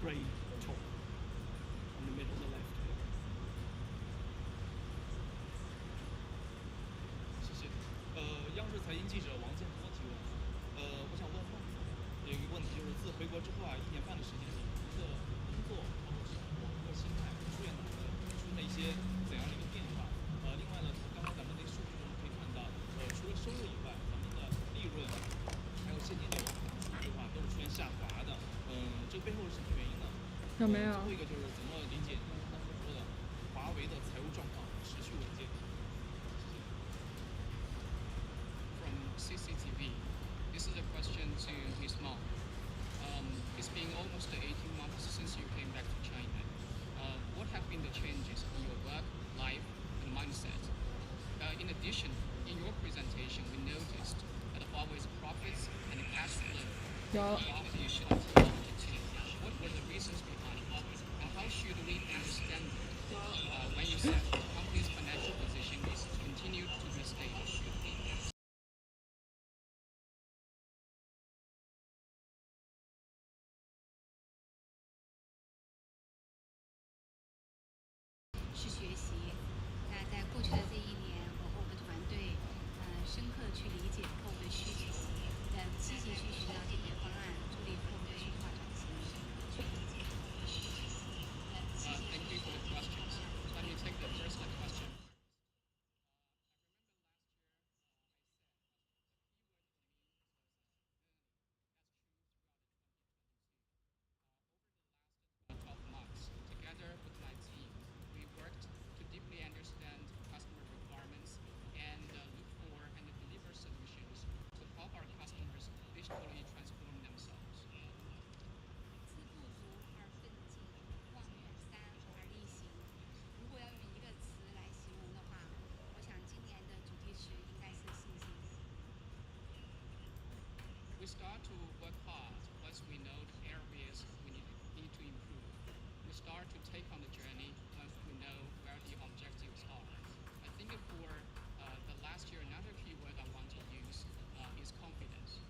gray top on the middle, the left. 谢谢。央视财经记者王建波提问。我想问孟总，有一个问题就是，自回国之后1年半的时间里，您的工作、包括生活、包括心态，出现了一些怎样的一个变化？另外呢，从刚才咱们那个数据中可以看到，除了收入以外，咱们的利润还有现金流数据的话，都是出现下滑的。这背后是什么原因呢？有没有？最后一个就是怎么理解刚才说的华为的财务状况持续稳健？From CCTV, this is a question to Ms. Mao. It's been almost 18 months since you came back to China. What have been the changes in your work, life, and mindset? In addition, in your presentation, we noticed that Huawei's profits and cash flow What were the reasons behind it? And how should we understand it when you said the company's financial position is continued to be stable? 是学习。那在过去的这1年，我和我的团队，深刻地去理解客户的需求，积极去寻找解决方案，助力客户的数字化转型。Thank you for the questions. Let me take the first question. Together with my team, we worked to deeply understand customer requirements and look for and deliver solutions to help our customers digitally transform themselves. 自不足而奋进，望远3而力行。如果要用一个词来形容的话，我想今年的主题词应该是信心。We start to work hard once we know the areas we need to improve. We start to take on the journey once we know where the objectives are. I think for the last year, another keyword I want to use is confidence.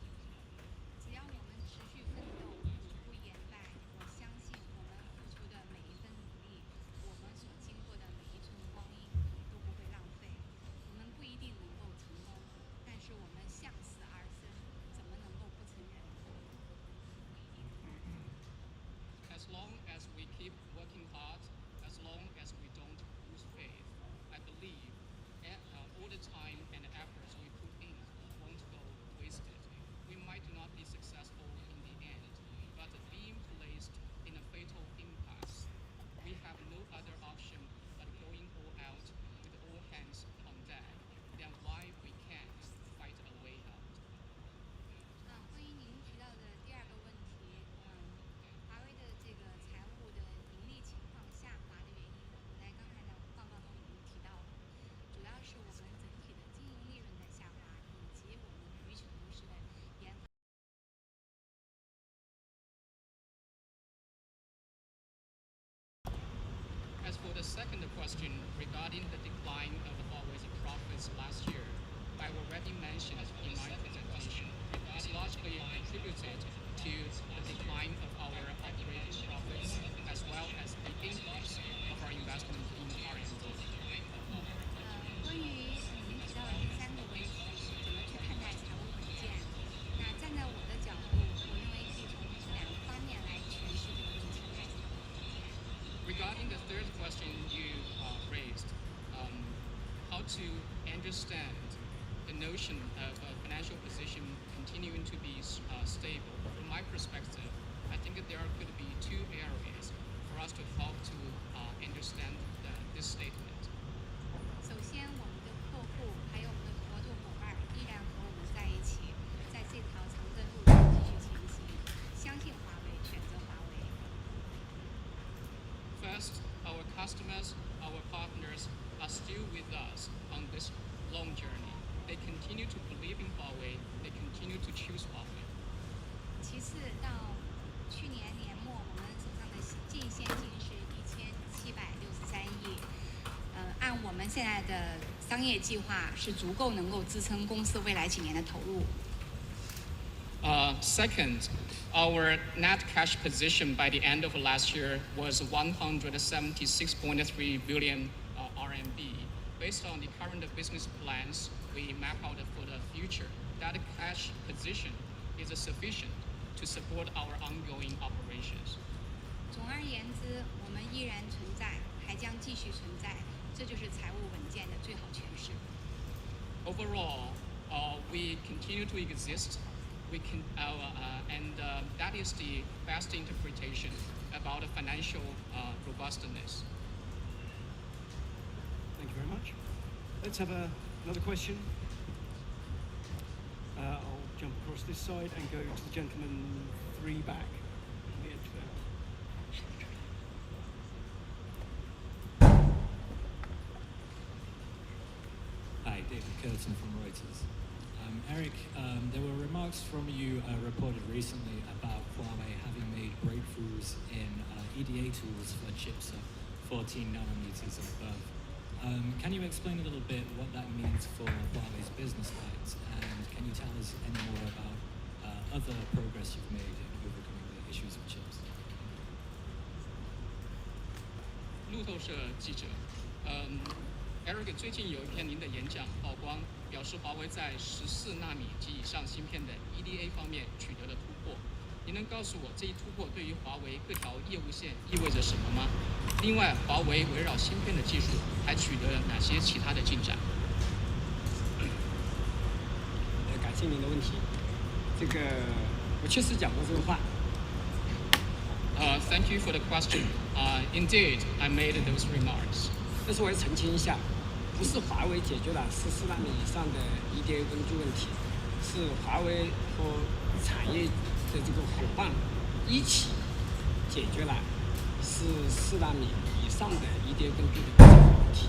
只要我们持续奋斗，永不言败，我相信我们付出的每一分努力，我们所经过的每一寸光阴都不会浪费。我们不一定能够成功，但是我们向死而生，怎么能够不承认？ As long as we keep working hard, as long as we don't lose faith, I believe all the time and efforts we put in won't go wasted. We might not be successful in the end, but being placed in a fatal impasse, we have no other option but going all out with all hands on deck. Then why we can't fight a way out? 关于您提到的第2个问题，华为的这个财务的盈利情况下滑的原因，我在刚才的报告中已经提到了，主要是我们整体的经营利润在下滑，以及我们与此同时的研发。As for the second question regarding the decline of Huawei's profits last year, I already mentioned in my presentation, it's largely attributed to the decline of our operating profits as well as the increase of our investment in R&D. 关于您提到的第3个问题，怎么去看待财务稳健？那站在我的角度，我认为可以从2个方面来诠释这个问题。Regarding the third question you raised, how to understand the notion of a financial position continuing to be stable. From my perspective, I think that there could be 2 areas for us to help to understand this statement. 首先，我们的客户还有我们的合作伙伴依然和我们在一起，在这条长征路上继续前行。相信华为，选择华为。First, our customers, our partners are still with us on this long journey. They continue to believe in Huawei. They continue to choose Huawei. 其次，到去年年末，我们手上的净现金是1763亿。按我们现在的商业计划，是足够能够支撑公司未来几年的投入。Second, our net cash position by the end of last year was 176.3 billion RMB. Based on the current business plans we map out for the future, that cash position is sufficient to support our ongoing operations. 总而言之，我们依然存在，还将继续存在，这就是财务稳健的最好诠释。Overall, we continue to exist. That is the best interpretation about financial robustness. Thank you very much. Let's have another question. I'll jump across this side and go to the gentleman 3 back. On the edge there. Hi, David Curtin from Reuters. Eric, there were remarks from you reported recently about Huawei having made breakthroughs in EDA tools for chips of 14 nanometers and above. Can you explain a little bit what that means for Huawei's business lines, and can you tell us any more about other progress you've made in overcoming the issues of chips? 路透社记者，Eric 最近有一篇您的演讲曝光，表示华为在14纳米及以上芯片的 EDA 方面取得了突破。您能告诉我这一突破对于华为各条业务线意味着什么吗？另外，华为围绕芯片的技术还取得了哪些其他的进展？感谢您的问题。这个我确实讲过这个话。Thank you for the question. Indeed, I made those remarks. 但是我要澄清一下，不是华为解决了14纳米以上的 EDA 工具问题，是华为和产业的这个伙伴一起解决了14纳米以上的 EDA 工具的问题。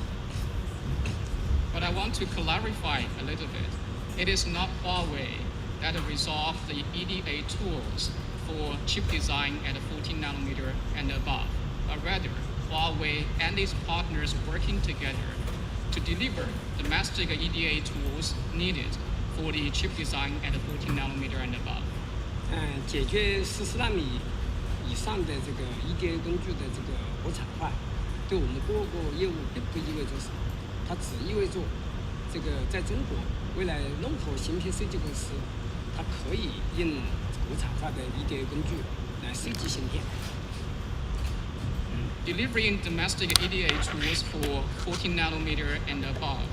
But I want to clarify a little bit. It is not Huawei that resolved the EDA tools for chip design at 14 nanometer and above, but rather Huawei and its partners working together to deliver domestic EDA tools needed for the chip design at 14 nanometer and above. 解决14纳米以上的这个 EDA 工具的这个国产化，对我们各个业务并不意味着什么，它只意味着这个在中国，未来任何芯片设计公司，它可以用国产化的 EDA 工具来设计芯片。Delivering domestic EDA tools for 14 nanometer and above,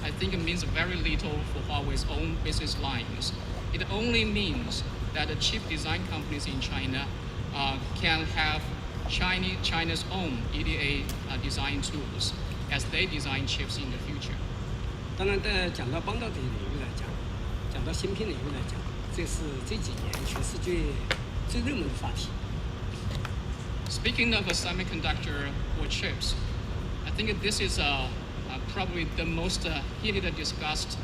I think it means very little for Huawei's own business lines. It only means that the chip design companies in China can have China's own EDA design tools as they design chips in the future. 当然，讲到半导体领域来讲，讲到芯片领域来讲，这是这几年全世界最热门的话题。Speaking of a semiconductor or chips, I think this is probably the most heated discussed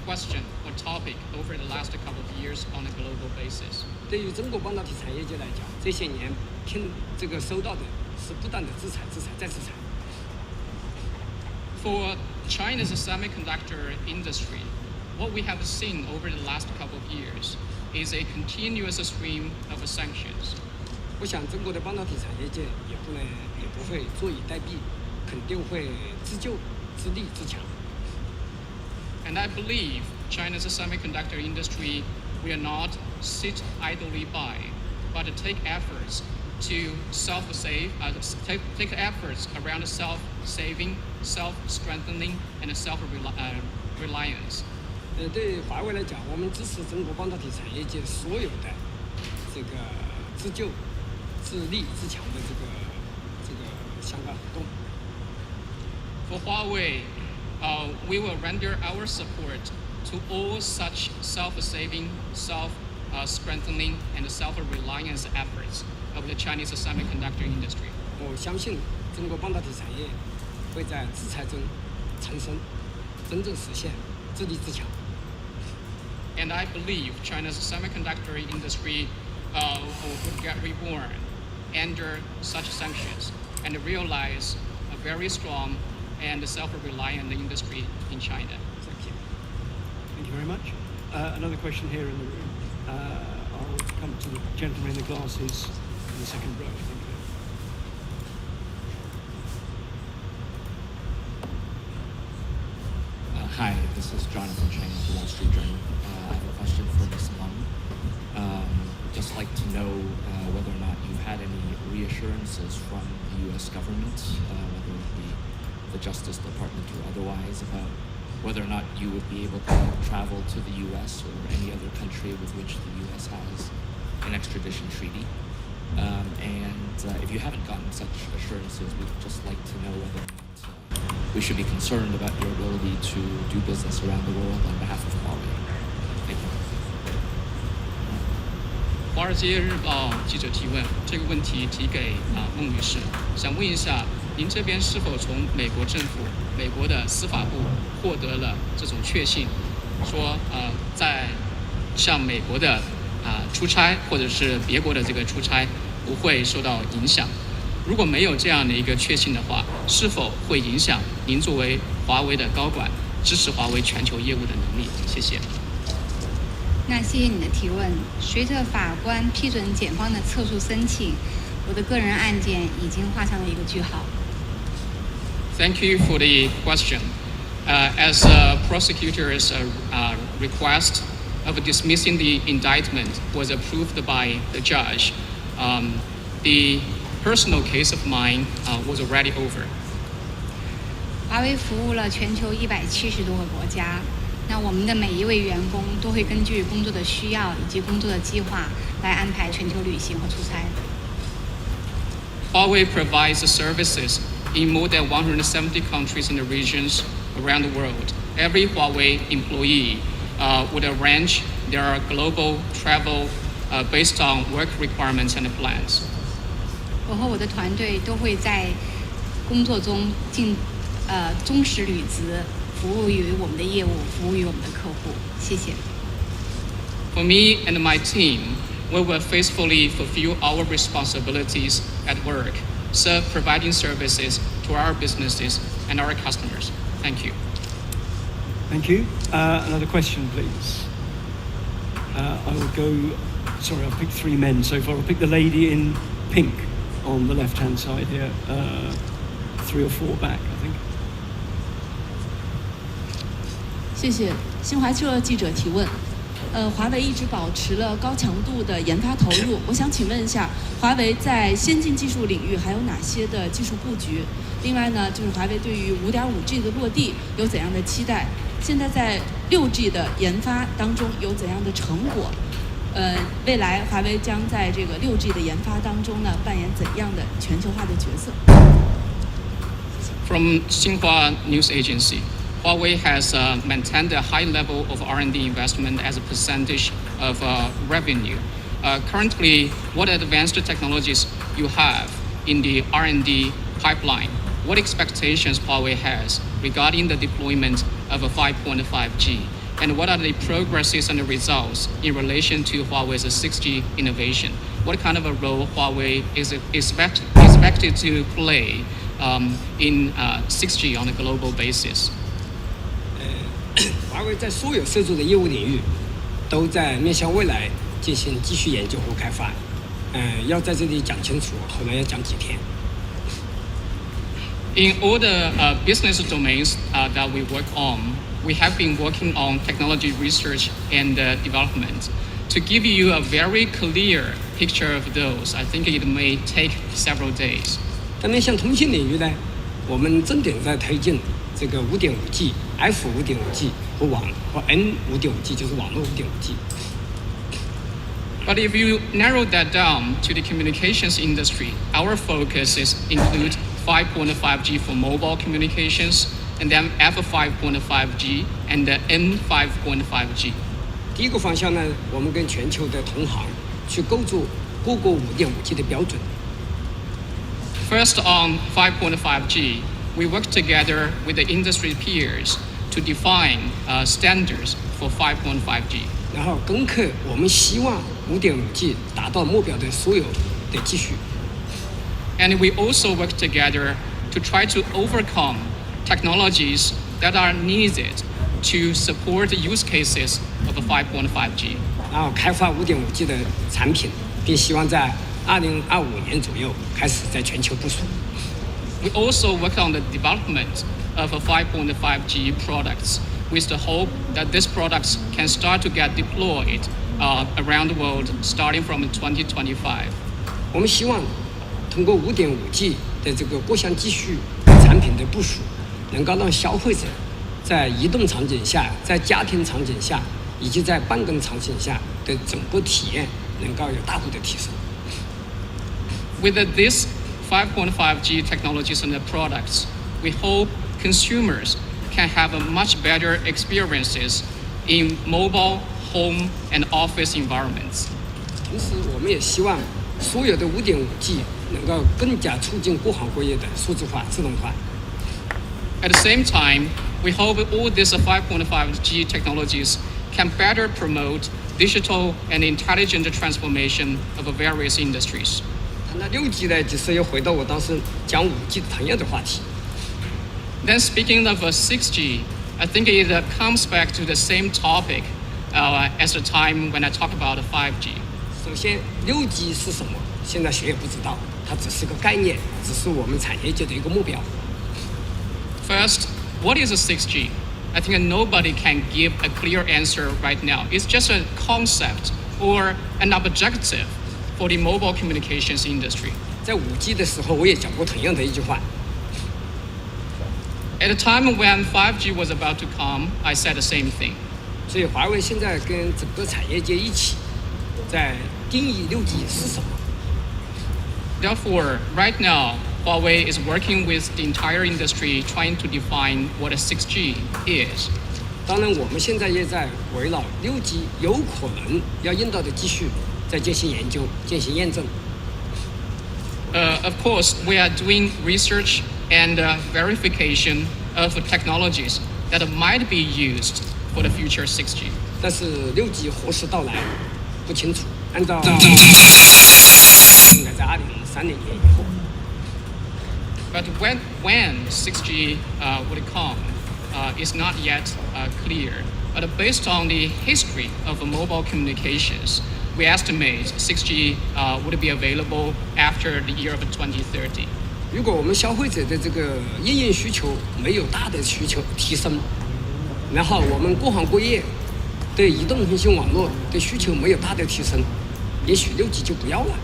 question or topic over the last couple of years on a global basis. 对于中国半导体产业界来讲，这些年收到的是不断的制裁、再制裁。For China's semiconductor industry, what we have seen over the last couple of years is a continuous stream of sanctions. 我想中国的半导体产业界也不会坐以待毙，肯定会自救、自立、自强。And I believe China's semiconductor industry will not sit idly by, but take efforts to take efforts around self-saving, self-strengthening, and self-reliance. 对华为来讲，我们支持中国半导体产业界所有的这个自救、自立、自强的这个相关活动。For Huawei, we will render our support to all such self-saving, self-strengthening, and self-reliance efforts of the Chinese semiconductor industry. 我相信中国半导体产业会在制裁中产生，真正实现自立自强。And I believe China's semiconductor industry would get reborn under such sanctions and realize a very strong and self-reliant industry in China. Thank you. Thank you very much. Another question here in the room. I'll come to the gentleman in the glasses in the second row, I think. Hi, this is Jonathan Chang of the Wall Street Journal. I have a question for Ms. Meng. Just like to know whether or not you had any reassurances from the U.S. government, whether it be the Justice Department or otherwise, about whether or not you would be able to travel to the U.S. or any other country with which the U.S. has an extradition treaty. And if you haven't gotten such assurances, we'd just like to know whether or not we should be concerned about your ability to do business around the world on behalf of Huawei. Thank you. 华尔街日报记者提问，这个问题提给孟女士，想问一下，您这边是否从美国政府、美国的司法部获得了这种确信，说在向美国的出差或者是别国的这个出差不会受到影响？如果没有这样的一个确信的话，是否会影响您作为华为的高管支持华为全球业务的能力？谢谢。那谢谢你的提问。随着法官批准检方的撤诉申请，我的个人案件已经画上了一个句号。Thank you for the question. As a prosecutor's request of dismissing the indictment was approved by the judge, the personal case of mine was already over. 华为服务了全球170多个国家，那我们的每一位员工都会根据工作的需要以及工作的计划来安排全球旅行和出差。Huawei provides services in more than 170 countries and regions around the world. Every Huawei employee would arrange their global travel based on work requirements and plans. 我和我的团队都会在工作中忠实履职，服务于我们的业务，服务于我们的客户。谢谢。For me and my team, we will faithfully fulfill our responsibilities at work, providing services to our businesses and our customers. Thank you. Thank you. Another question, please. I will go. Sorry, I've picked 3 men so far. I'll pick the lady in pink on the left-hand side here. 3 or 4 back, I think. 谢谢新华社记者提问。华为一直保持了高强度的研发投入，我想请问一下，华为在先进技术领域还有哪些的技术布局？另外呢，就是华为对于5.5G 的落地有怎样的期待？现在在6G 的研发当中有怎样的成果？未来华为将在这个6G 的研发当中呢，扮演怎样的全球化的角色？ From Xinhua News Agency, Huawei has maintained a high level of R&D investment as a percentage of revenue. Currently, what advanced technologies you have in the R&D pipeline? What expectations Huawei has regarding the deployment of a 5.5G? And what are the progresses and the results in relation to Huawei's 6G innovation? What kind of a role Huawei is expected to play in 6G on a global basis? 华为在所有涉足的业务领域，都在面向未来进行继续研究和开发。要在这里讲清楚，可能要讲几天。In all the business domains that we work on, we have been working on technology research and development. To give you a very clear picture of those, I think it may take several days. 但面向通信领域呢，我们重点在推进这个5.5G、F5.5G 和 N5.5G， 就是网络5.5G。But if you narrow that down to the communications industry, our focuses include 5.5G for mobile communications, and then F5.5G and N5.5G. 第一个方向呢，我们跟全球的同行去构筑各个5.5G 的标准。First, on 5.5G, we work together with the industry peers to define standards for 5.5G. 然后攻克我们希望5.5G 达到目标的所有的技术。And we also work together to try to overcome technologies that are needed to support the use cases of 5.5G. 然后开发 5.5G 的产品，并希望在2025年左右开始在全球部署。We also work on the development of a 5.5G products with the hope that these products can start to get deployed around the world starting from 2025. 我们希望通过 5.5G 的这个各项技术产品的部署，能够让消费者在移动场景下、在家庭场景下以及在办公场景下的整个体验能够有大幅的提升。With this 5.5G technologies and the products, we hope consumers can have a much better experiences in mobile, home, and office environments. 同时，我们也希望所有的 5.5G 能够更加促进各行各业的数字化、智能化。At the same time, we hope all these 5.5G technologies can better promote digital and intelligent transformation of various industries. 谈到6G 呢，其实又回到我当时讲5G 的同样的话题。Then speaking of 6G, I think it comes back to the same topic as the time when I talk about 5G. 首先，6G 是什么？现在谁也不知道，它只是个概念，只是我们产业界的一个目标。First, what is a 6G? I think nobody can give a clear answer right now. It's just a concept or an objective for the mobile communications industry. 在5G 的时候，我也讲过同样的一句话。At the time when 5G was about to come, I said the same thing. 所以华为现在跟整个产业界一起，在定义6G 是什么。Therefore, right now, Huawei is working with the entire industry trying to define what a 6G is. 当然，我们现在也在围绕6G 有可能要用到的技术，在进行研究、进行验证。Of course, we are doing research and verification of technologies that might be used for the future 6G. 但是6G 何时到来不清楚，按照应该在2030年以后。But when 6G would come is not yet clear. But based on the history of mobile communications, we estimate 6G would be available after the year of 2030. 如果我们消费者的这个应用需求没有大的需求提升，然后我们各行各业对移动通信网络的需求没有大的提升，也许6G 就不要了。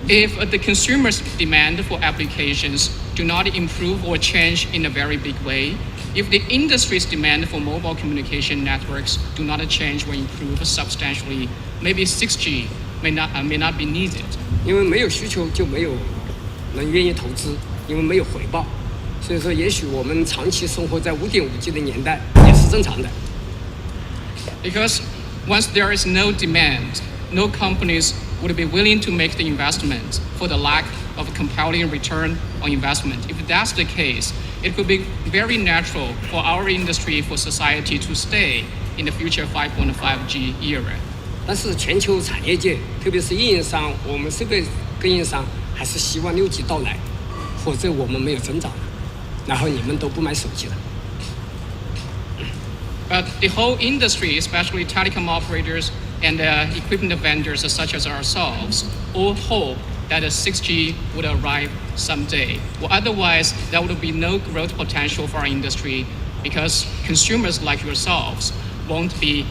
If the consumer's demand for applications do not improve or change in a very big way, if the industry's demand for mobile communication networks do not change or improve substantially, maybe 6G may not be needed. 因为没有需求就没有人愿意投资，因为没有回报，所以说也许我们长期生活在5.5G 的年代也是正常的。Because once there is no demand, no companies would be willing to make the investment for the lack of compelling return on investment. If that's the case, it could be very natural for our industry, for society to stay in the future 5.5G era. 但是全球产业界，特别是运营商，我们设备供应商，还是希望6G 到来，否则我们没有增长，然后你们都不买手机了。But the whole industry, especially telecom operators and equipment vendors such as ourselves, all hope that a 6G would arrive someday. Well, otherwise, there would be no growth potential for our industry because consumers like yourselves won't be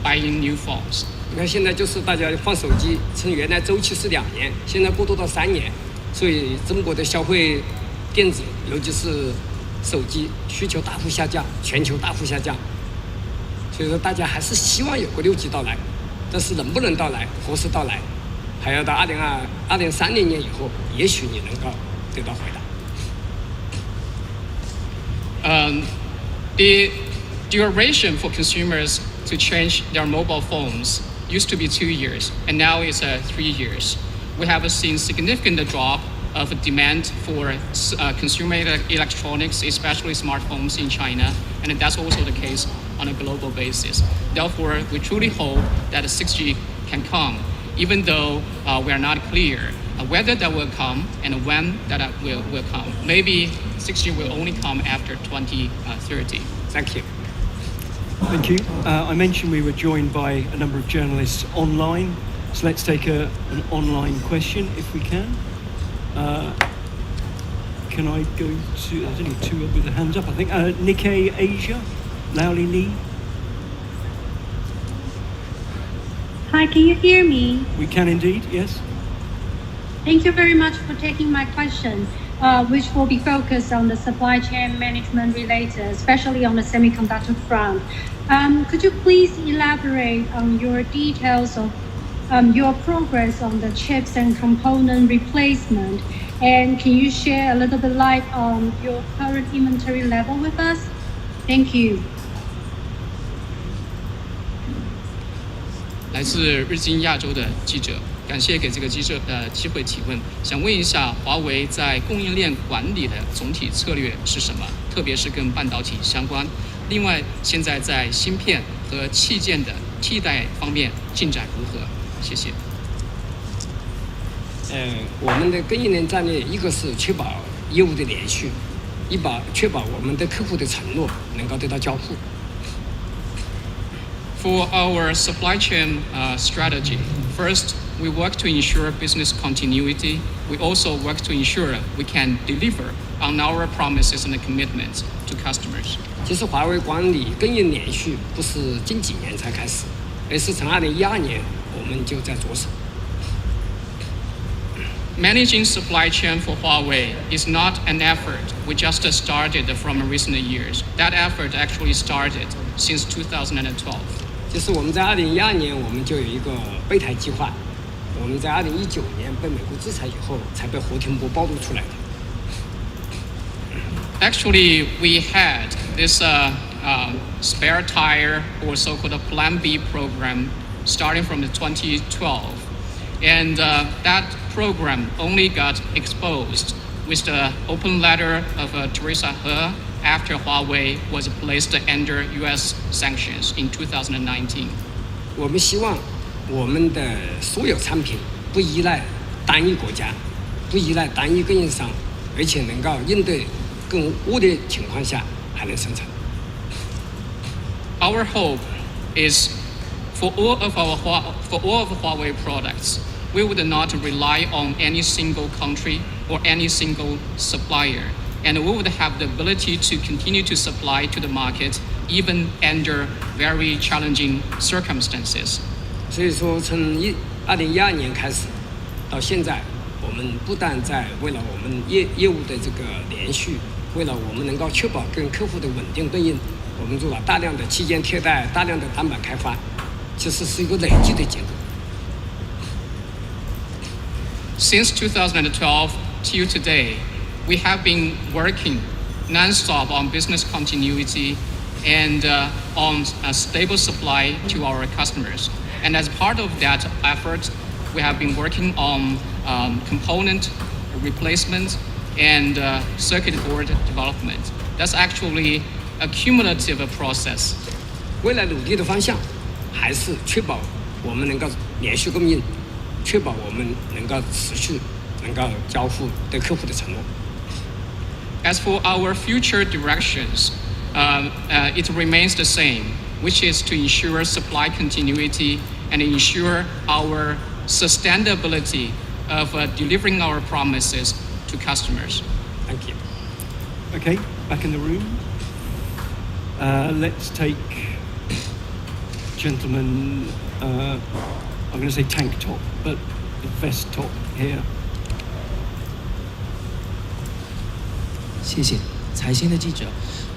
buying new phones. 你看现在就是大家换手机，从原来周期是2年，现在过渡到3年，所以中国的消费电子，尤其是手机需求大幅下降，全球大幅下降。所以说大家还是希望有个6G 到来，但是能不能到来，何时到来，还要到2030年以后，也许你能够得到回答。The duration for consumers to change their mobile phones used to be 2 years, and now it's 3 years. We have seen significant drop of demand for consumer electronics, especially smartphones in China, and that's also the case on a global basis. Therefore, we truly hope that 6G can come, even though we are not clear whether that will come and when that will come. Maybe 6G will only come after 2030. Thank you. Thank you. I mentioned we were joined by a number of journalists online, so let's take an online question if we can. Can I go to? There's only two with their hands up, I think. Nikkei Asia, Laoli Lee. Hi, can you hear me? We can indeed, yes. Thank you very much for taking my question, which will be focused on the supply chain management related, especially on the semiconductor front. Could you please elaborate on your details of your progress on the chips and component replacement? And can you share a little bit light on your current inventory level with us? Thank you. 来自日经亚洲的记者，感谢给这个记者机会提问。想问一下，华为在供应链管理的总体策略是什么？特别是跟半导体相关。另外，现在在芯片和器件的替代方面进展如何？谢谢。我们的供应链战略，一个是确保业务的连续，确保我们的客户的承诺能够得到交付。For our supply chain strategy, first, we work to ensure business continuity. We also work to ensure we can deliver on our promises and commitments to customers. 其实华为管理供应连续不是近几年才开始，而是从2012年我们就在着手。Managing supply chain for Huawei is not an effort we just started from recent years. That effort actually started since 2012. 就是我们在2012年我们就有一个备胎计划，我们在2019年被美国制裁以后才被胡廷波暴露出来的。Actually, we had this spare tire or so-called Plan B program starting from 2012. And that program only got exposed with the open letter of Teresa He after Huawei was placed under U.S. sanctions in 2019. 我们希望我们的所有产品不依赖单一国家，不依赖单一供应商，而且能够应对更恶劣情况下还能生产。Our hope is for all of Huawei products, we would not rely on any single country or any single supplier, and we would have the ability to continue to supply to the market even under very challenging circumstances. 所以说，从2012年开始到现在，我们不但在为了我们业务的这个连续，为了我们能够确保跟客户的稳定供应，我们做了大量的器件替代，大量的单板开发，其实是一个累积的结果。Since 2012 till today, we have been working non-stop on business continuity and on a stable supply to our customers. And as part of that effort, we have been working on component replacement and circuit board development. That's actually a cumulative process. 未来努力的方向还是确保我们能够连续供应，确保我们能够持续能够交付对客户的承诺。As for our future directions, it remains the same, which is to ensure supply continuity and ensure our sustainability of delivering our promises to customers. Thank you. Okay, back in the room. Let's take gentleman, I'm going to say tank top, but the vest top here. 谢谢财新的记者，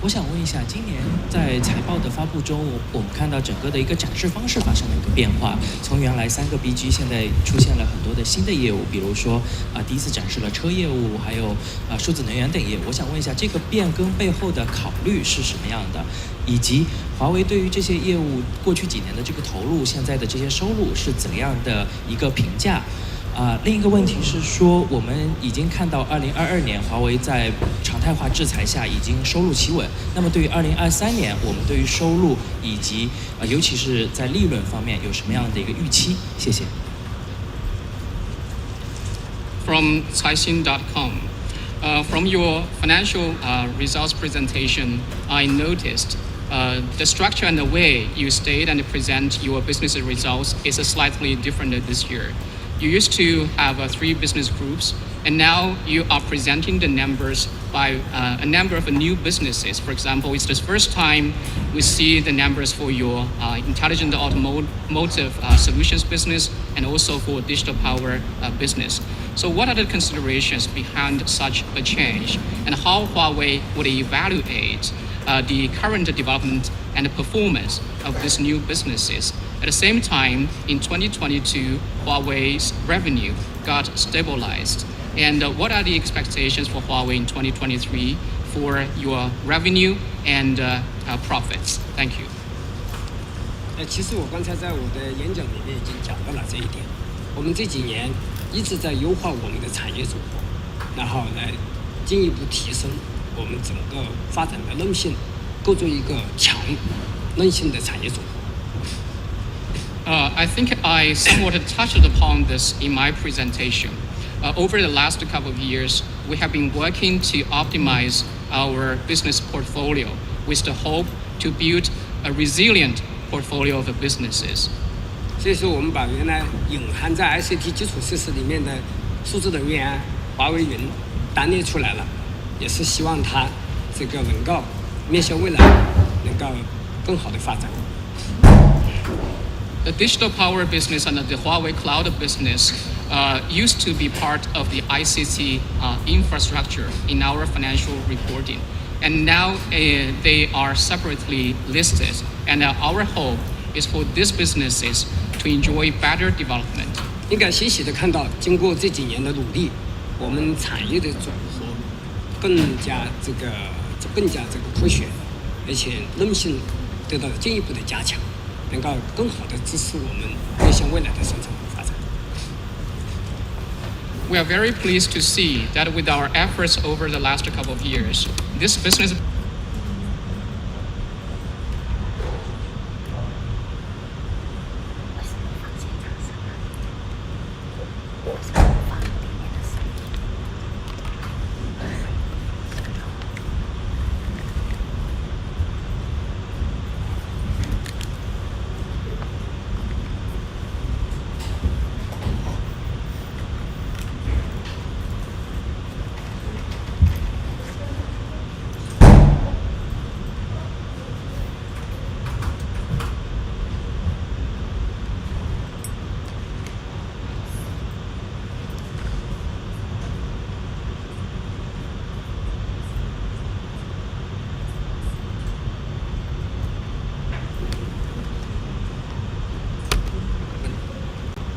我想问一下，今年在财报的发布中，我们看到整个的一个展示方式发生了一个变化，从原来3个 BG， 现在出现了很多的新的业务，比如说第一次展示了车业务，还有数字能源等业务。我想问一下，这个变更背后的考虑是什么样的？以及华为对于这些业务过去几年的这个投入，现在的这些收入是怎样的一个评价？另一个问题是说，我们已经看到2022年华为在常态化制裁下已经收入企稳。那么对于2023年，我们对于收入以及尤其是在利润方面有什么样的一个预期？谢谢。From caixin.com. From your financial results presentation, I noticed the structure and the way you state and present your business results is slightly different this year. You used to have 3 business groups, and now you are presenting the numbers by a number of new businesses. For example, it's the first time we see the numbers for your intelligent automotive solutions business and also for digital power business. So what are the considerations behind such a change, and how Huawei would evaluate the current development and the performance of these new businesses? At the same time, in 2022, Huawei's revenue got stabilized. And what are the expectations for Huawei in 2023 for your revenue and profits? Thank you. 其实我刚才在我的演讲里面已经讲到了这一点。我们这几年一直在优化我们的产业组合，然后来进一步提升我们整个发展的韧性，构筑一个强韧性的产业组合。I think I somewhat touched upon this in my presentation. Over the last couple of years, we have been working to optimize our business portfolio with the hope to build a resilient portfolio of businesses. 所以说，我们把原来隐含在 ICT 基础设施里面的数字能源、华为云单列出来了，也是希望它这个能够面向未来能够更好的发展。The digital power business and the Huawei cloud business used to be part of the ICT infrastructure in our financial reporting. And now they are separately listed. And our hope is for these businesses to enjoy better development. 应该欣喜的看到，经过这几年的努力，我们产业的组合更加科学，而且韧性得到了进一步的加强，能够更好的支持我们面向未来的生产和发展。We are very pleased to see that with our efforts over the last couple of years, this business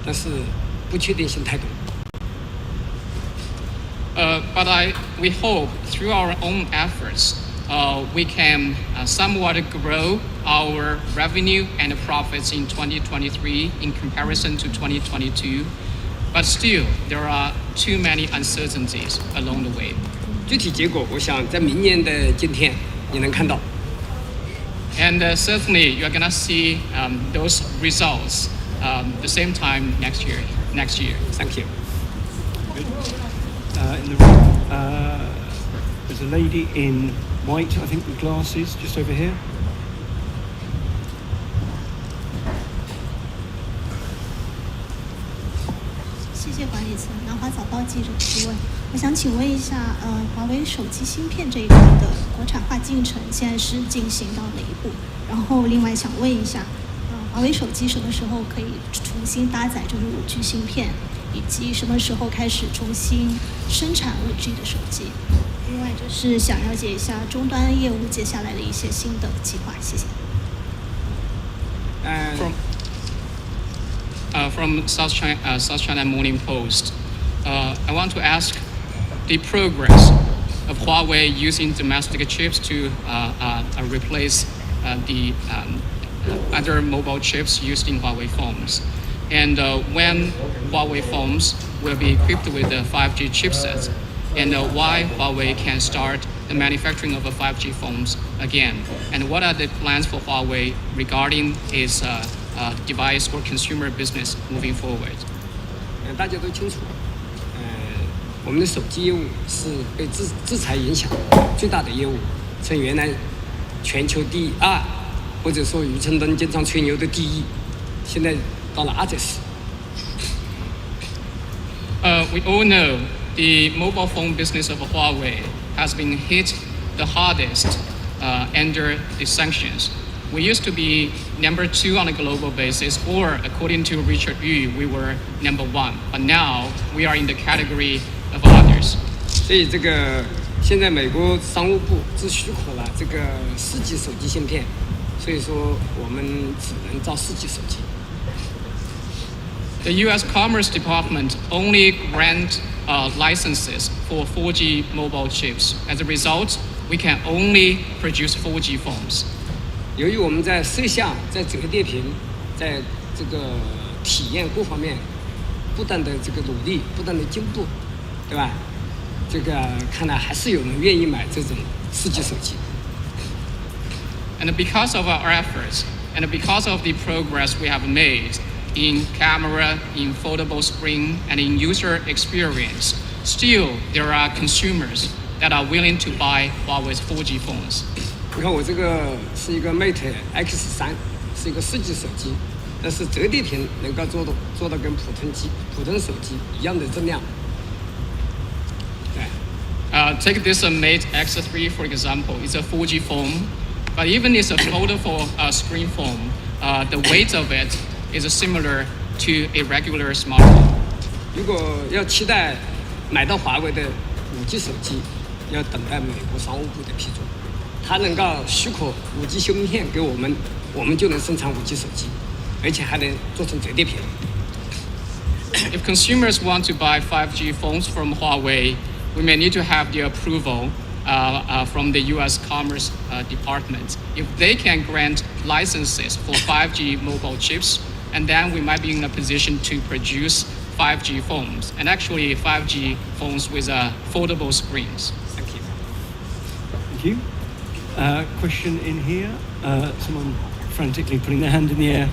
但是不确定性太多。But we hope through our own efforts, we can somewhat grow our revenue and profits in 2023 in comparison to 2022. But still, there are too many uncertainties along the way. 具体结果，我想在明年的今天你能看到。And certainly, you're gonna see those results the same time next year. Thank you. In the room, there's a lady in white, I think, with glasses, just over here. 谢谢管理层。南华早报记者提问，我想请问一下，华为手机芯片这一块的国产化进程现在是进行到哪一步？然后另外想问一下，华为手机什么时候可以重新搭载这个5G 芯片？以及什么时候开始重新生产5G 的手机？另外就是想了解一下终端业务接下来的一些新的计划，谢谢。From South China Morning Post, I want to ask the progress of Huawei using domestic chips to replace the other mobile chips used in Huawei phones. And when Huawei phones will be equipped with the 5G chipsets, and why Huawei can start the manufacturing of 5G phones again, and what are the plans for Huawei regarding its device or consumer business moving forward? 大家都清楚，我们的手机业务是被制裁影响最大的业务，从原来全球第2，或者说余承东经常吹牛的第1，现在到了20。We all know the mobile phone business of Huawei has been hit the hardest under the sanctions. We used to be number 2 on a global basis, or according to Richard Yu, we were number 1. But now we are in the category of others. 所以这个现在美国商务部只许可了这个4G 手机芯片，所以说我们只能造4G 手机。The U.S. Commerce Department only grants licenses for 4G mobile chips. As a result, we can only produce 4G phones. 由于我们在摄像、在折叠屏、在这个体验各方面不断的这个努力、不断的进步，对吧？这个看来还是有人愿意买这种4G 手机。And because of our efforts, and because of the progress we have made in camera, in foldable screen, and in user experience, still there are consumers that are willing to buy Huawei's 4G phones. 你看我这个是一个 Mate X3，是一个4G 手机，但是折叠屏能够做到跟普通手机一样的质量。对。Take this Mate X3 for example. It's a 4G phone, but even it's a foldable screen phone, the weight of it is similar to a regular smartphone. 如果要期待买到华为的5G 手机，要等待美国商务部的批准。它能够许可5G 芯片给我们，我们就能生产5G 手机，而且还能做成折叠屏。If consumers want to buy 5G phones from Huawei, we may need to have the approval from the U.S. Commerce Department. If they can grant licenses for 5G mobile chips, and then we might be in a position to produce 5G phones, and actually 5G phones with foldable screens. Thank you. Thank you. Question in here. Someone frantically putting their hand in the air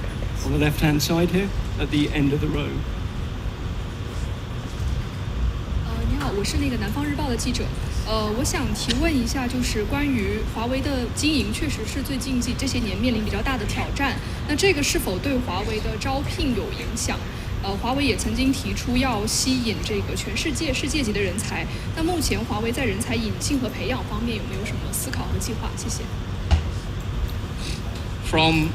on the left-hand side here at the end of the row. 你好，我是那个南方日报的记者。我想提问一下，就是关于华为的经营，确实是最近这些年面临比较大的挑战。那这个是否对华为的招聘有影响？华为也曾经提出要吸引这个全世界世界级的人才。那目前华为在人才引进和培养方面有没有什么思考和计划？谢谢。From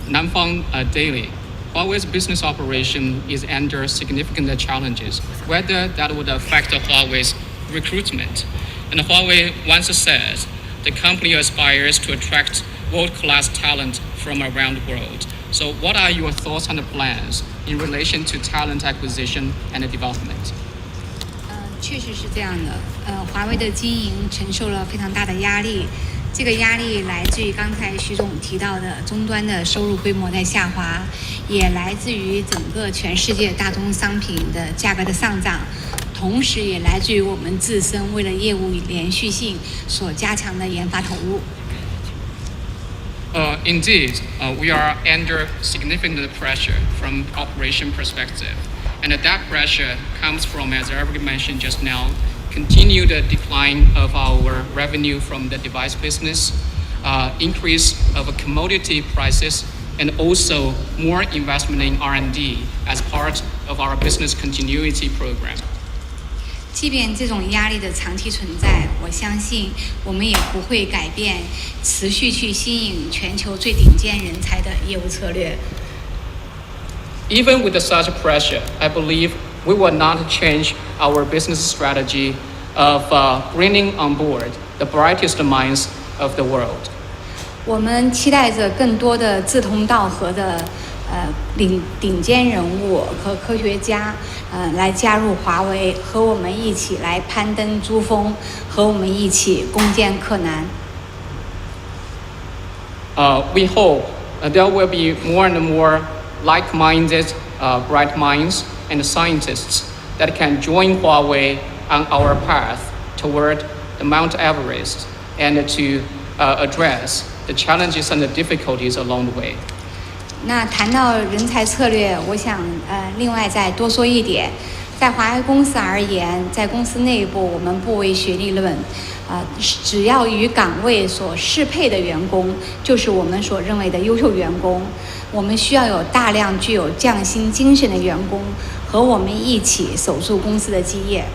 Nanfang Daily, Huawei's business operation is under significant challenges, whether that would affect Huawei's recruitment. And Huawei once said the company aspires to attract world-class talent from around the world. So what are your thoughts and plans in relation to talent acquisition and development? 确实是这样的。华为的经营承受了非常大的压力，这个压力来自于刚才徐总提到的终端的收入规模在下滑，也来自于整个全世界大宗商品的价格的上涨，同时也来自于我们自身为了业务连续性所加强的研发投入。Indeed, we are under significant pressure from operation perspective. And that pressure comes from, as I already mentioned just now, continued decline of our revenue from the device business, increase of commodity prices, and also more investment in R&D as part of our business continuity program. 即便这种压力的长期存在，我相信我们也不会改变持续去吸引全球最顶尖人才的业务策略。Even with such pressure, I believe we will not change our business strategy of bringing on board the brightest minds of the world. 我们期待着更多的志同道合的顶尖人物和科学家来加入华为，和我们一起来攀登珠峰，和我们一起攻坚克难。We hope there will be more and more like-minded, bright minds and scientists that can join Huawei on our path toward the Mount Everest and to address the challenges and the difficulties along the way. 那谈到人才策略，我想另外再多说一点，在华为公司而言，在公司内部我们不为学历论，只要与岗位所适配的员工，就是我们所认为的优秀员工。我们需要有大量具有匠心精神的员工，和我们一起守住公司的基业。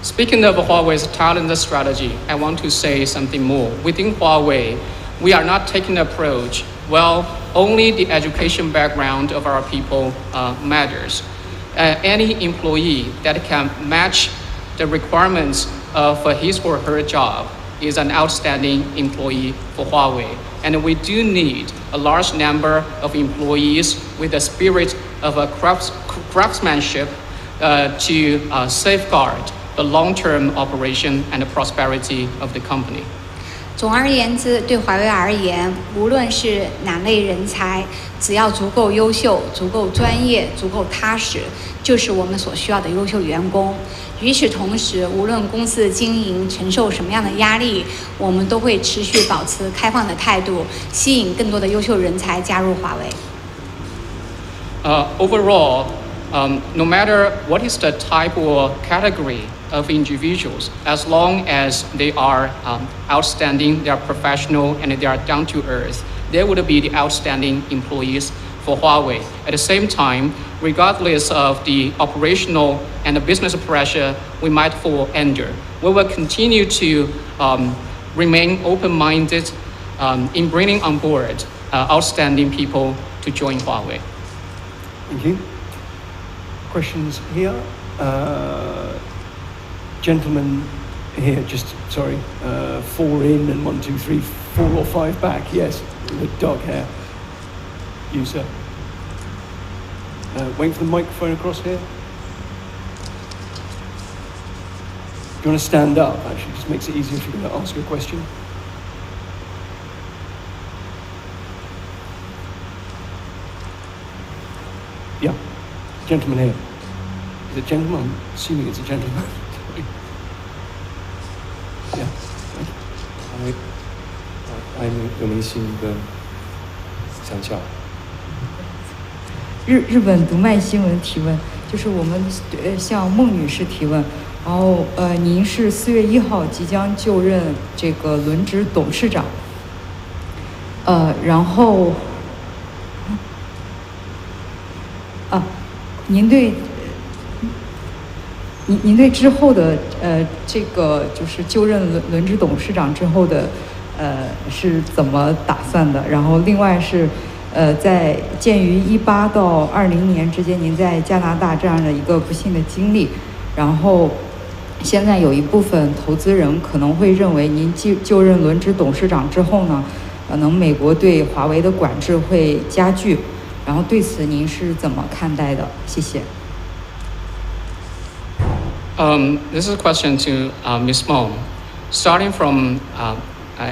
Speaking of Huawei's talent strategy, I want to say something more. Within Huawei, we are not taking the approach, well, only the education background of our people matters. Any employee that can match the requirements of his or her job is an outstanding employee for Huawei. And we do need a large number of employees with the spirit of craftsmanship to safeguard the long-term operation and the prosperity of the company. 总而言之，对华为而言，无论是哪类人才，只要足够优秀、足够专业、足够踏实，就是我们所需要的优秀员工。与此同时，无论公司的经营承受什么样的压力，我们都会持续保持开放的态度，吸引更多的优秀人才加入华为。Overall, no matter what is the type or category of individuals, as long as they are outstanding, they are professional, and they are down to earth, they would be the outstanding employees for Huawei. At the same time, regardless of the operational and the business pressure we might fall under, we will continue to remain open-minded in bringing on board outstanding people to join Huawei. Thank you. Questions here? Gentlemen here, just, sorry, 4 in and 1, 2, 3, 4 or 5 back. Yes, the dark hair. You, sir. Wait for the microphone across here. Do you want to stand up? Actually, just makes it easier if you're going to ask a question. Yeah, gentleman here. Is it a gentleman? I'm assuming it's a gentleman. Yeah. I'm 有明星跟想巧。日本读卖新闻提问，就是我们向孟女士提问，然后您是4月1号即将就任这个轮值董事长，然后您对之后的这个就是就任轮值董事长之后的是怎么打算的？然后另外是在鉴于18到20年之间您在加拿大这样的一个不幸的经历，然后现在有一部分投资人可能会认为您就任轮值董事长之后呢，可能美国对华为的管制会加剧，然后对此您是怎么看待的？谢谢。This is a question to Ms. Meng. Starting from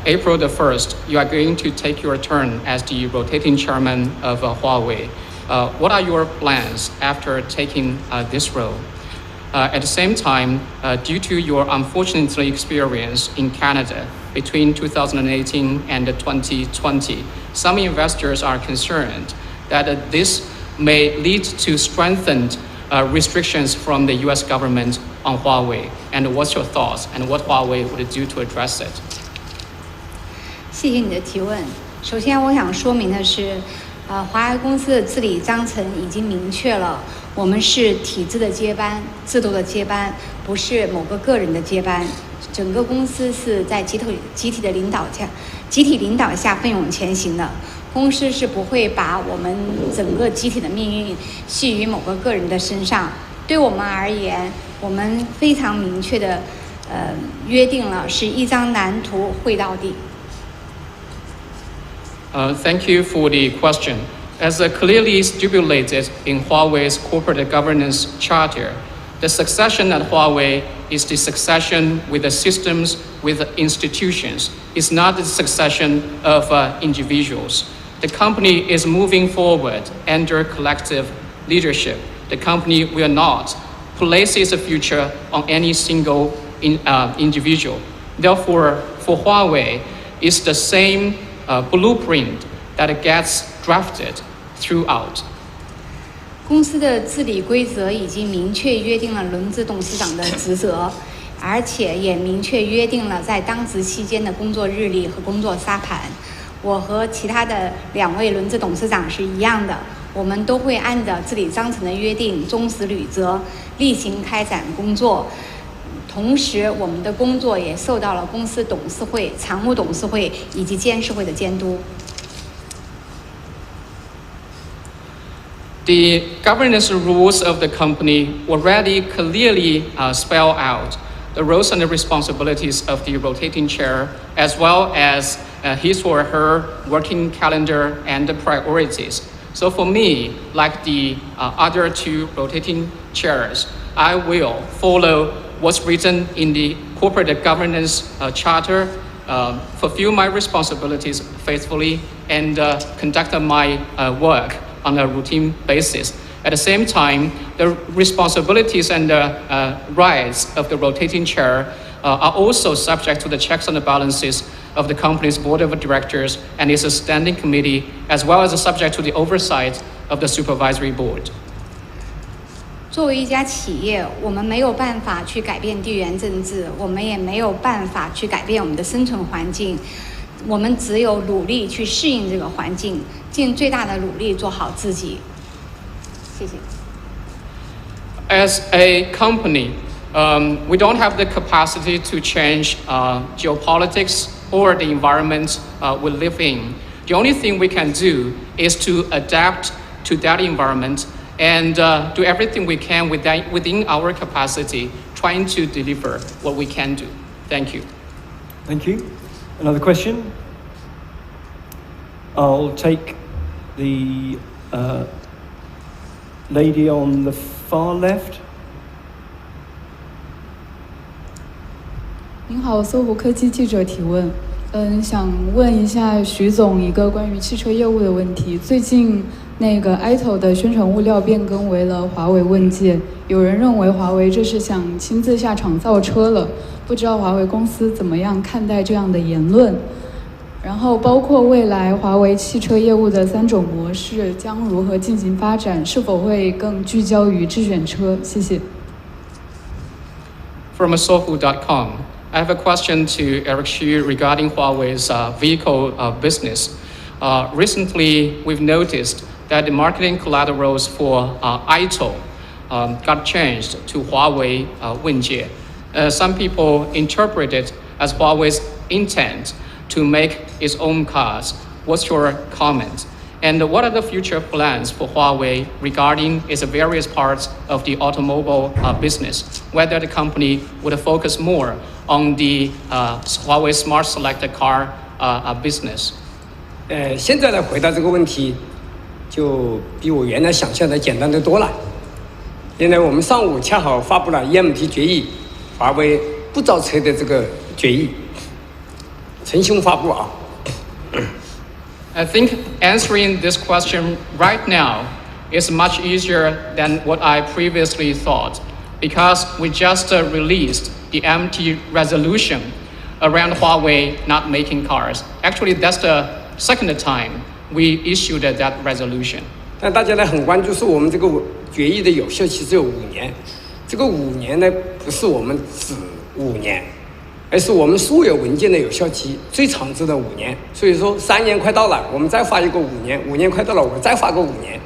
April the 1st, you are going to take your turn as the rotating chairman of Huawei. What are your plans after taking this role? At the same time, due to your unfortunate experience in Canada between 2018 and 2020, some investors are concerned that this may lead to strengthened restrictions from the US government on Huawei. And what's your thoughts and what Huawei would do to address it? 谢谢你的提问。首先，我想说明的是，华为公司的治理章程已经明确了，我们是体制的接班、制度的接班，不是某个个人的接班。整个公司是在集体领导下奋勇前行的。公司是不会把我们整个集体的命运系于某个个人的身上。对我们而言，我们非常明确的约定了，是一张蓝图绘到底。Thank you for the question. As clearly stipulated in Huawei's corporate governance charter, the succession at Huawei is the succession with the systems, with the institutions. It's not the succession of individuals. The company is moving forward under collective leadership. The company will not place its future on any single individual. Therefore, for Huawei, it's the same blueprint that gets drafted throughout. 公司的治理规则已经明确约定了轮值董事长的职责，而且也明确约定了在当值期间的工作日历和工作沙盘。我和其他的2位轮值董事长是一样的，我们都会按照治理章程的约定忠实履责，例行开展工作。同时，我们的工作也受到了公司董事会、常务董事会以及监事会的监督。The governance rules of the company already clearly spell out the roles and the responsibilities of the rotating chair, as well as his or her working calendar and the priorities. So for me, like the other 2 rotating chairs, I will follow what's written in the corporate governance charter, fulfill my responsibilities faithfully, and conduct my work on a routine basis. At the same time, the responsibilities and the rights of the rotating chair are also subject to the checks and the balances of the company's board of directors and its standing committee, as well as subject to the oversight of the supervisory board. 作为一家企业，我们没有办法去改变地缘政治，我们也没有办法去改变我们的生存环境，我们只有努力去适应这个环境，尽最大的努力做好自己。谢谢。As a company, we don't have the capacity to change geopolitics or the environment we live in. The only thing we can do is to adapt to that environment and do everything we can within our capacity, trying to deliver what we can do. Thank you. Thank you. Another question? I'll take the lady on the far left. 您好，搜狐科技记者提问。想问一下徐总一个关于汽车业务的问题。最近那个 ITO 的宣传物料变更为了华为问界，有人认为华为这是想亲自下场造车了，不知道华为公司怎么样看待这样的言论？然后包括未来华为汽车业务的3种模式将如何进行发展，是否会更聚焦于智选车？谢谢。From Sohu.com, I have a question to Eric Xu regarding Huawei's vehicle business. Recently, we've noticed that the marketing collaterals for ITO got changed to Huawei Wenjie. Some people interpret it as Huawei's intent to make its own cars. What's your comment? And what are the future plans for Huawei regarding its various parts of the automobile business? Whether the company would focus more on the Huawei Smart Selected Car business? 现在来回答这个问题，就比我原来想象的简单得多了。因为我们上午恰好发布了 EMT 决议，华为不造车的这个决议，陈兄发布啊。I think answering this question right now is much easier than what I previously thought, because we just released the MT resolution around Huawei not making cars. Actually, that's the second time we issued that resolution. 但大家呢很关注是我们这个决议的有效期只有5年，这个5年呢不是我们只5年，而是我们所有文件的有效期最长只的5年。所以说3年快到了，我们再发一个5年，5年快到了，我们再发个5年。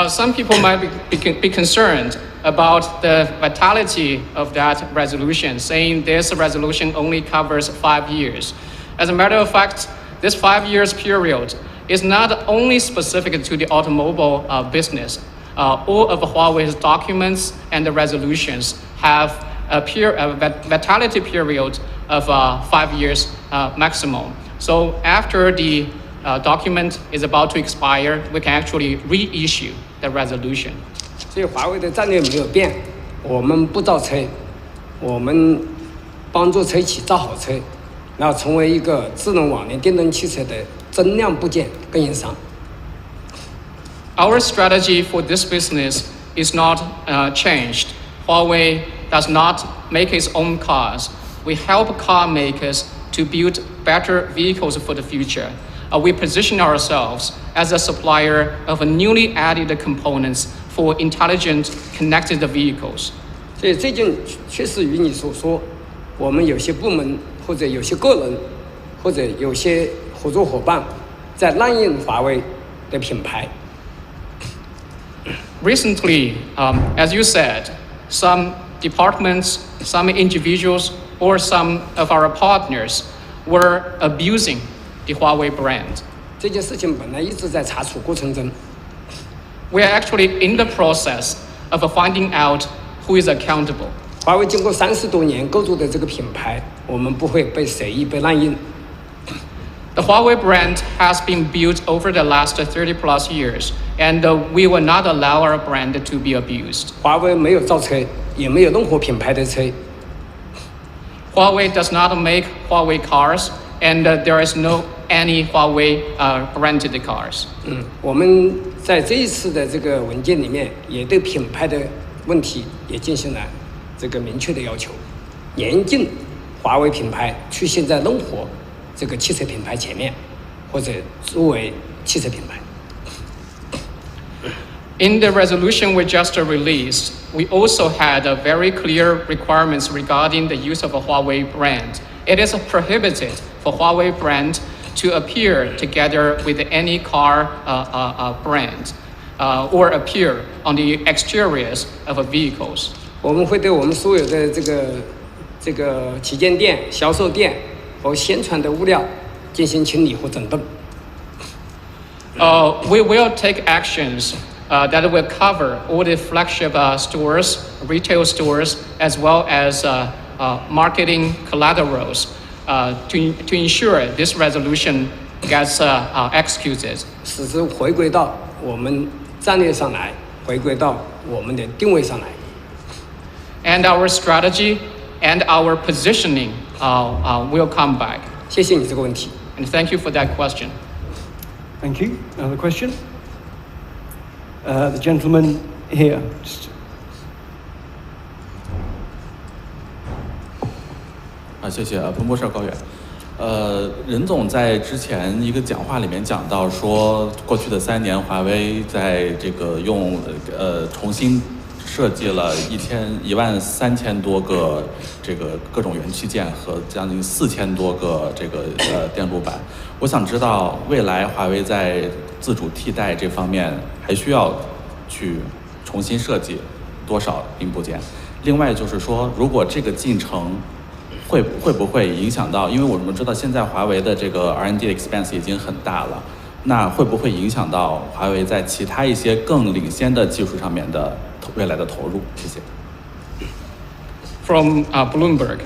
Some people might be concerned about the vitality of that resolution, saying this resolution only covers 5 years. As a matter of fact, this 5 years period is not only specific to the automobile business. All of Huawei's documents and the resolutions have a vitality period of 5 years maximum. So after the document is about to expire, we can actually reissue the resolution. 所以华为的战略没有变，我们不造车，我们帮助车企造好车，然后成为一个智能网联电动汽车的增量部件供应商。Our strategy for this business is not changed. Huawei does not make its own cars. We help car makers to build better vehicles for the future. we position ourselves as a supplier of newly added components for intelligent connected vehicles. 所以这件确实与你所说，我们有些部门或者有些个人或者有些合作伙伴在滥用华为的品牌。Recently, as you said, some departments, some individuals, or some of our partners were abusing the Huawei brand. 这件事情本来一直在查处过程中。We are actually in the process of finding out who is accountable. 华为经过30多年构筑的这个品牌，我们不会被随意被滥用。The Huawei brand has been built over the last 30 plus years, and we will not allow our brand to be abused. 华为没有造车，也没有任何品牌的车。Huawei does not make Huawei cars, and there is no any Huawei branded cars. 我们在这一次的这个文件里面，也对品牌的问题也进行了这个明确的要求，严禁华为品牌出现在任何这个汽车品牌前面，或者作为汽车品牌。In the resolution we just released, we also had very clear requirements regarding the use of a Huawei brand. It is prohibited for Huawei brand to appear together with any car brand or appear on the exteriors of vehicles. 我们会对我们所有的这个旗舰店、销售店和宣传的物料进行清理和整顿。We will take actions that will cover all the flagship stores, retail stores, as well as marketing collaterals to ensure this resolution gets executed. 使之回归到我们战略上来，回归到我们的定位上来。And our strategy and our positioning will come back. 谢谢你这个问题。And thank you for that question. Thank you. Another question? The gentleman here. 谢谢彭博社高远。任总在之前一个讲话里面讲到说，过去的3年，华为在这个重新设计了13000多个这个各种元器件和将近4000多个这个电路板。我想知道未来华为在自主替代这方面还需要去重新设计多少零部件？另外就是说，如果这个进程会不会影响到？因为我们知道现在华为的这个 R&D expense 已经很大了，那会不会影响到华为在其他一些更领先的技术上面的未来的投入？谢谢。From Bloomberg.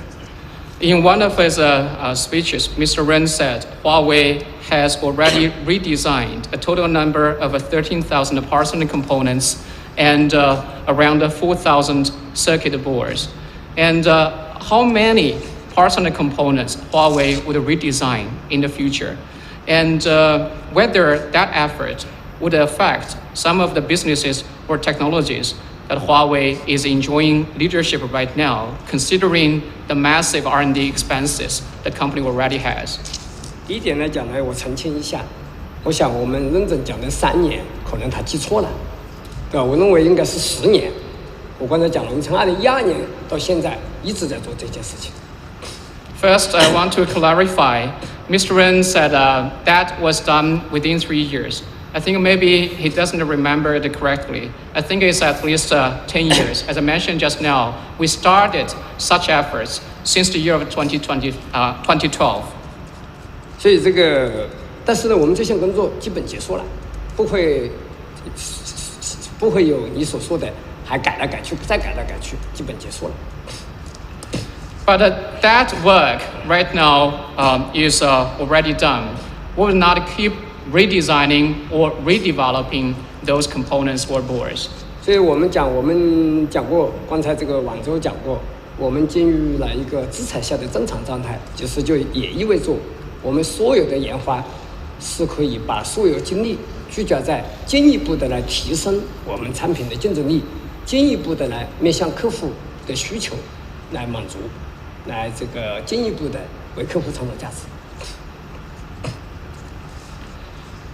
In one of his speeches, Mr. Ren said Huawei has already redesigned a total number of 13,000 parts and components and around 4,000 circuit boards. And how many parts and components Huawei would redesign in the future? And whether that effort would affect some of the businesses or technologies that Huawei is enjoying leadership right now, considering the massive R&D expenses the company already has. 第一点来讲呢，我澄清一下，我想我们任总讲的3年，可能他记错了，对吧？我认为应该是10年。我刚才讲了，我们从2012年到现在一直在做这件事情。First, I want to clarify. Mr. Ren said that was done within 3 years. I think maybe he doesn't remember it correctly. I think it's at least 10 years. As I mentioned just now, we started such efforts since the year of 2012. 所以但是呢，我们这项工作基本结束了，不会有你所说的还改来改去，再改来改去，基本结束了。But that work right now is already done. We will not keep redesigning or redeveloping those components or boards. 所以我们讲过，刚才这个晚舟讲过，我们进入了一个制裁下的正常状态，就也意味着我们所有的研发是可以把所有精力聚焦在进一步的来提升我们产品的竞争力，进一步的来面向客户的需求来满足，来进一步的为客户创造价值。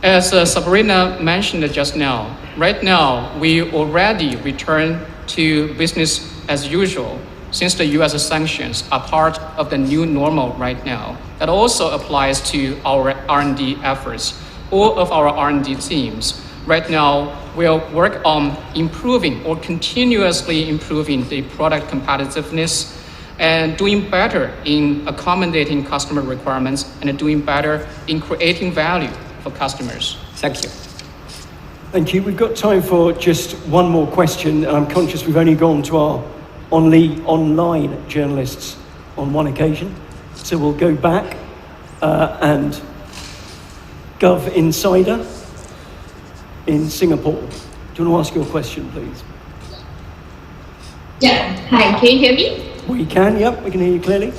As Sabrina mentioned just now, right now we already return to business as usual since the US sanctions are part of the new normal right now. That also applies to our R&D efforts. All of our R&D teams right now will work on improving or continuously improving the product competitiveness and doing better in accommodating customer requirements and doing better in creating value for customers. Thank you. Thank you. We've got time for just one more question. I'm conscious we've only gone to our online journalists on one occasion. So we'll go back and Gov Insider in Singapore. Do you want to ask your question, please? Yeah. Hi, can you hear me? We can, yep, we can hear you clearly.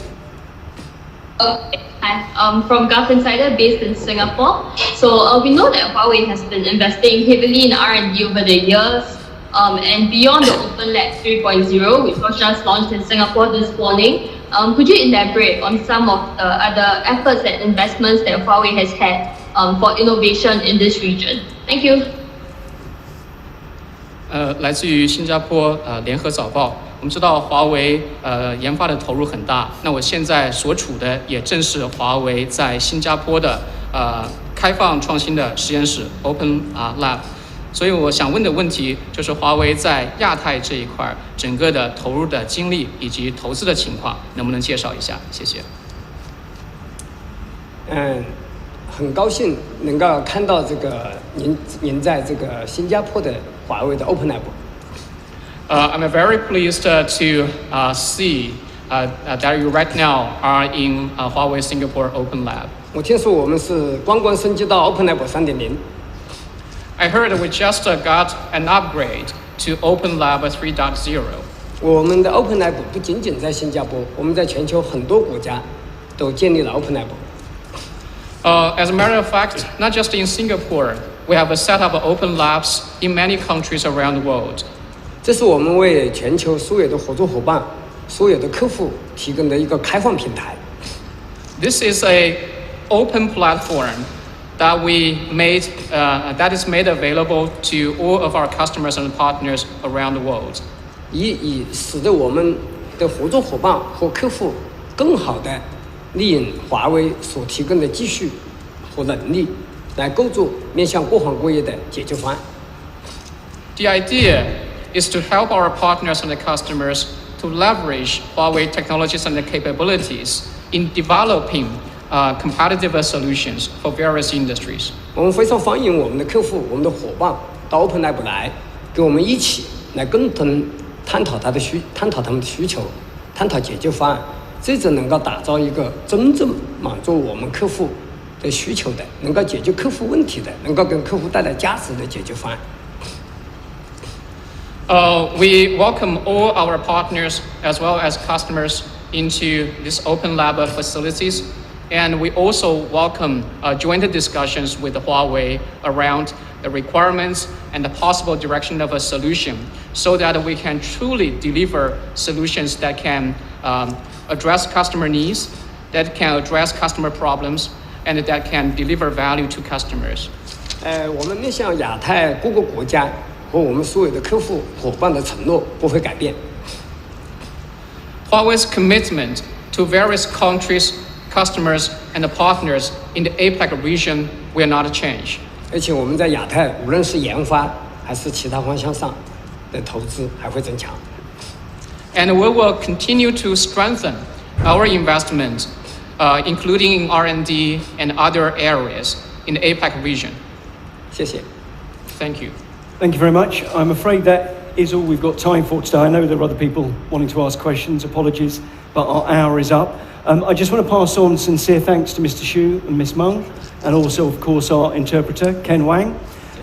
Okay. Hi, I'm from Gulf Insider based in Singapore. So we know that Huawei has been investing heavily in R&D over the years. And beyond the Open Lab 3.0, which was just launched in Singapore this morning, could you elaborate on some of the other efforts and investments that Huawei has had for innovation in this region? Thank you. 来自于新加坡联合早报。我们知道华为研发的投入很大，那我现在所处的也正是华为在新加坡的开放创新的实验室 Open Lab。所以我想问的问题就是华为在亚太这一块整个的投入的精力以及投资的情况，能不能介绍一下？谢谢。很高兴能够看到这个您在这个新加坡的华为的 Open Lab。I'm very pleased to see that you right now are in Huawei Singapore Open Lab. 我听说我们是刚刚升级到 Open Lab 3.0。I heard we just got an upgrade to Open Lab 3.0. 我们的 Open Lab 不仅仅在新加坡，我们在全球很多国家都建立了 Open Lab。As a matter of fact, not just in Singapore, we have a set up open labs in many countries around the world. 这是我们为全球所有的合作伙伴、所有的客户提供的一个开放平台。This is an open platform that that is made available to all of our customers and partners around the world. 以使得我们的合作伙伴和客户更好的利用华为所提供的技术和能力，来构筑面向各行各业的解决方案。The idea is to help our partners and the customers to leverage Huawei technologies and the capabilities in developing competitive solutions for various industries. 我们非常欢迎我们的客户、我们的伙伴到 Open Lab 来，跟我们一起来共同探讨他们的需求，探讨解决方案，这就能够打造一个真正满足我们客户的需求的，能够解决客户问题的，能够跟客户带来价值的解决方案。We welcome all our partners as well as customers into this Open Lab facilities, and we also welcome joint discussions with Huawei around the requirements and the possible direction of a solution, so that we can truly deliver solutions that can address customer needs, that can address customer problems, and that can deliver value to customers. 我们面向亚太各个国家和我们所有的客户伙伴的承诺不会改变。Huawei's commitment to various countries, customers, and partners in the APEC region will not change. 而且我们在亚太，无论是研发还是其他方向上的投资还会增强。And we will continue to strengthen our investment, including in R&D and other areas in the APEC region. 谢谢。Thank you. Thank you very much. I'm afraid that is all we've got time for today. I know there are other people wanting to ask questions. Apologies, but our hour is up. I just want to pass on sincere thanks to Mr. Xu and Ms. Meng, and also, of course, our interpreter, Ken Wang,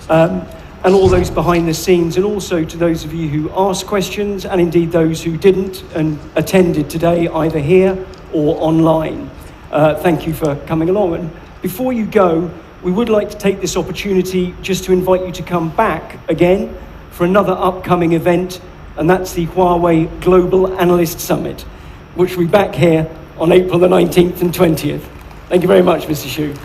and all those behind the scenes, and also to those of you who asked questions, and indeed those who didn't and attended today, either here or online. Thank you for coming along. And before you go, we would like to take this opportunity just to invite you to come back again for another upcoming event, and that's the Huawei Global Analyst Summit, which will be back here on April the 19th and 20th. Thank you very much, Mr. Xu.